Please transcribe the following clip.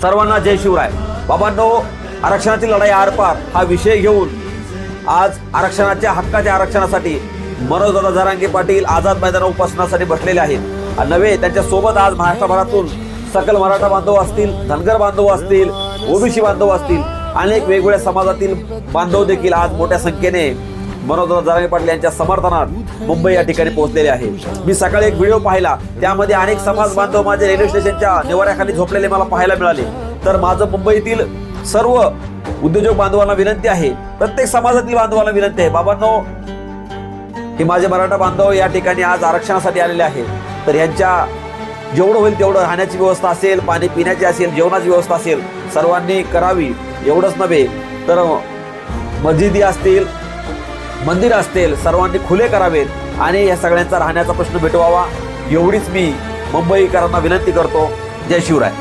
सर्वांना जय शिवराय. बाबांनो, आरक्षणाची लढाई आरपार हा विषय घेऊन आज आरक्षणाच्या हक्काच्या आरक्षणासाठी मनोजदादा जरांगे पाटील आझाद मैदानावर उपोषणासाठी बसलेले आहेत. नव्हे, त्यांच्या सोबत आज महाराष्ट्रभरातून सकल मराठा बांधव असतील, धनगर बांधव असतील, ओबीसी बांधव असतील, अनेक वेगवेगळ्या समाजातील बांधव देखील आज मोठ्या संख्येने मनोजदादा जरांगे पाटील यांच्या समर्थनात मुंबई या ठिकाणी पोहोचलेले आहे. मी सकाळी एक व्हिडिओ पाहिला, त्यामध्ये अनेक समाज बांधव माझे रेल्वे स्टेशनच्या निवाऱ्याखाली झोपलेले मला पाहायला मिळाले. तर माझं मुंबईतील सर्व उद्योजक बांधवांना विनंती आहे, प्रत्येक समाजातील बांधवांना विनंती आहे, बाबांनो, हे माझे मराठा बांधव या ठिकाणी आज आरक्षणासाठी आलेले आहेत. तर यांच्या जेवढं होईल तेवढं राहण्याची व्यवस्था असेल, पाणी पिण्याची असेल, जेवणाची व्यवस्था असेल, सर्वांनी करावी. एवढंच नव्हे तर मस्जिदी असतील, मंदिर असतील, सर्वांनी खुले करावेत आणि या सगळ्यांचा राहण्याचा प्रश्न मिटवावा. एवढीच मी मुंबईकरांना विनंती करतो. जय शिवराय.